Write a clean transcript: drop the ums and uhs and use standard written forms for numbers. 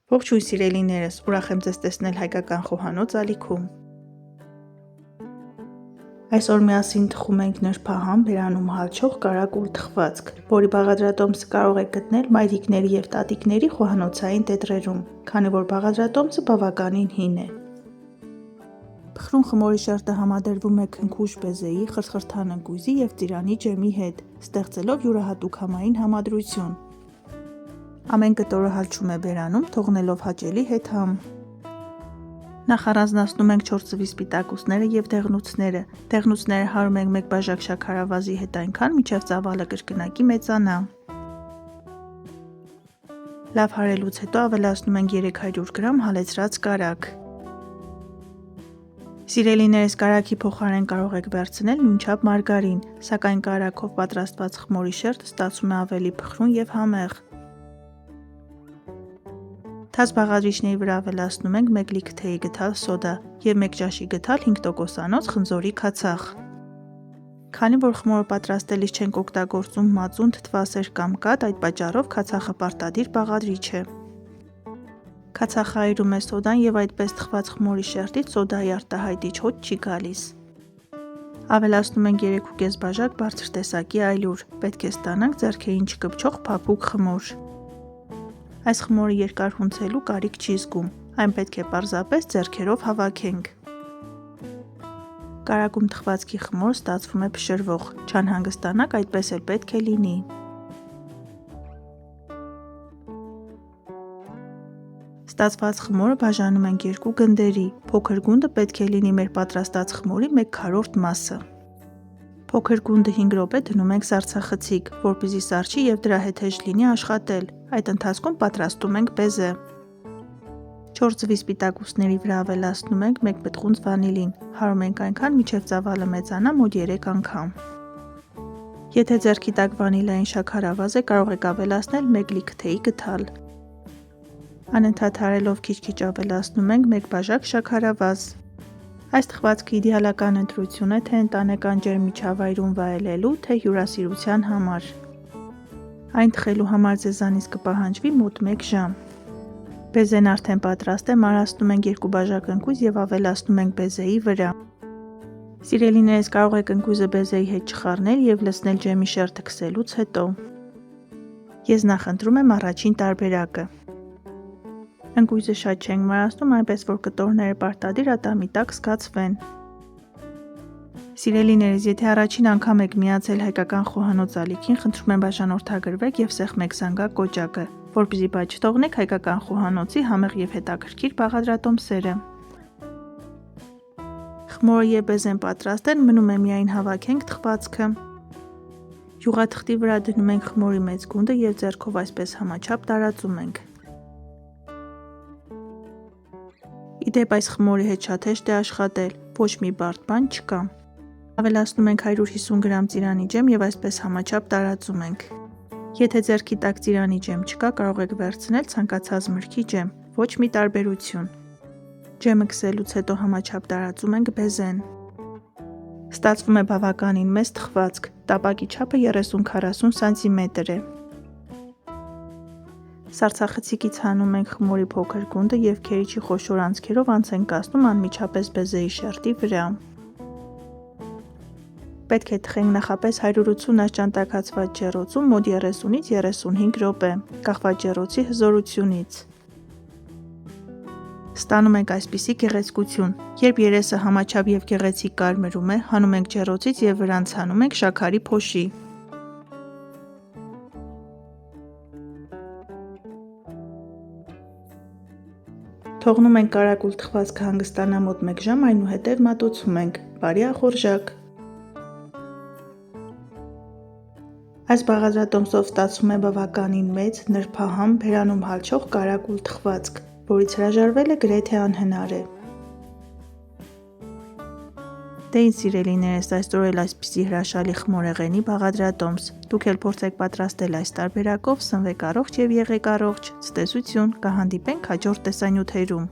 Ողջույն սիրելիներս, ուրախ եմ ձեզ տեսնել հայկական խոհանոց ալիքում։ Այսօր միասին թխում ենք նրբահամ բերանում հալչող կարագուլ թխվածք, որի բաղադրատոմսը կարող եք գտնել մայրիկների և տատիկների խոհանոցային տետրերում, քանի որ բաղադրատոմսը բավականին հին է։ Փխրուն խմորի շերտը համադրվում է քնքուշ բեզեի, խրթխրթան ընկույզի և ծիրանի ջեմի հետ, ստեղծելով յուրահատուկ համային համադրություն։ Ամեն կտորը հալչում է բերանում, թողնելով հաճելի հետ համ։ Նախ առանձնացնում ենք 4 ծվի սպիտակուցները և դեղնուցները։ Դեղնուցները հարում ենք 1 բաժակ շաքարավազի հետ այնքան, մինչև ծավալը կրկնակի մեծանա։ Լավ հարելուց հետո ավելացնում ենք 300 գրամ հալեցրած կարագ։ Սիրելիներս, կարագի փոխարեն կարող եք վերցնել նույնչափ մարգարին, սակայն կարագով պատրաստված խմորի շերտը ստացվում է ավելի փխրուն և համեղ։ Թաց բաղադրիչների վրա ավելացնում ենք 1 լիտր թեյի գդալ սոդա և 1 ճաշի գդալ 5%-անոց խնձորի քացախ։ Քանի որ խմորը պատրաստելիս չենք օգտագործում մածուն, թթվասեր կամ կաթ, այդ պատճառով քացախը պարտադիր բաղադրիչ է։ Քացախը այրում է սոդան և այդպես թխված խմորի շերտից սոդայի արտահայտիչ հոտ չի գալիս։ Ավելացնում ենք 3,5 բաժակ բարձր տեսակի այլուր, պետք է ստանանք ձեռքերին չկպչող փափուկ խմոր։ Այս խմորը երկար հունցելու կարիք չի զգում, այն պետք է պարզապես ձեռքերով հավաքենք։ Կարագում թխվածքի խմորը ստացվում է փշրվող, չանհանգստանաք, այդպես էլ պետք է լինի։ Ստացված խմորը բաժանում ենք 2 գնդերի, փոքր գունդը պետք է լինի մեր պատրաստած խմորի 1/4 մասը։ Փոքր գունդը 5 րոպե դնում ենք սառցախցիկ, որպեսզի սառչի և դրա հետ հեշտ լինի աշխատել, այդ ընթացքում պատրաստում ենք բեզե։ 4 ծվի սպիտակուցների վրա ավելացնում ենք 1 պտղունց վանիլին, հարում ենք այնքան, մինչև ծավալը մեծանա մոտ 3 անգամ։ Եթե ձեռքի տակ վանիլային շաքարավազ է, կարող եք ավելացնել 1 լիտր թեյի գդալ։ Անընդհատ հարելով քիչ-քիչ ավելացնում ենք 1 բաժակ շաքարավազ։ Այս թխվածքը իդեալական ընտրություն է թե ընտանեկան ջերմ միջավայրում վայելելու, թե հյուրասիրության համար։ Այն թխելու համար ձեզանից կպահանջվի մոտ 1 ժամ։ Բեզեն արդեն պատրաստ է, մարացնում ենք 2 բաժակ ընկույզ և ավելացնում ենք բեզեի վրա։ Սիրելիներս, կարող եք ընկույզը բեզեի հետ չխառնել և լցնել ջեմի շերտը քսելուց հետո։ Ես նախընտրում եմ առաջին տարբերակը։ Ընկույզը շատ չենք մարացնում, այնպես որ կտորները պարտադիր ատամի տակ զգացվեն։ Սիրելիներս, եթե առաջին անգամ եք միացել հայկական խոհանոց ալիքին, խնդրում եմ բաժանորդագրվեք և սեղմեք զանգակ կոճակը, որպեսզի բաց չթողնեք հայկական խոհանոցի համեղ և հետաքրքիր բաղադրատոմսերը։ Խմորը և բեզեն պատրաստ են, մնում է միայն հավաքենք թխվածքը։ Յուղաթղթի վրա դնում ենք խմորի մեծ գունդը և ձեռքով այսպես համաչափ տարածում ենք։ Իդեպ այս խմորի հետ շատ հեշտ է աշխատել, ոչ մի բարդ բան չկա։ Ավելացնում ենք 150 գրամ ծիրանի ջեմ և այսպես համաչափ տարածում ենք։ Եթե ձեռքի տակ ծիրանի ջեմ չկա, կարող եք վերցնել ցանկացած մրգի ջեմ, ոչ մի տարբերություն։ Ջեմը քսելուց հետո համաչափ տարածում ենք բեզեն։ Ստացվում է բավականին մեծ թխվածք, տապակի չափը 30-40 սանտիմետր է։ Սառցախցիկից հանում ենք խմորի փոքր գունդը և քերիչի խոշոր անցքերով անց ենք կացնում անմիջապես բեզեի շերտի վրա։ Պետք է թխենք նախապես 180 աստիճան տաքացված ջեռոցում մոտ 30-ից 35 րոպե, կախված ջեռոցի հզորությունից։ Ստանում ենք այսպիսի գեղեցկություն։ Երբ երեսը համաչափ և գեղեցիկ կարմրում է, հանում ենք ջեռոցից և վրան ցանում ենք շաքարի փոշի։ Թողնում ենք կարագուլ թխվածքը հանգստանա մոտ 1 ժամ, այնուհետև մատուցում ենք։ Բարի ախորժակ։ Այս բաղադրատոմսով ստացվում է բավականին մեծ, նրբահամ, բերանում հալչող կարագուլ թխվածք, որից հրաժարվելը գրեթե անհնար է։ Դե ինչ սիրելիներս, այսօր էլ այսպիսի հրաշալի խմորեղենի բաղադրատոմս։ Դուք էլ փորձեք պատրաստել այս տարբերակով, սնվեք առողջ և եղեք առողջ։ Ցտեսություն, կհանդիպենք հաջորդ տեսանյութերում։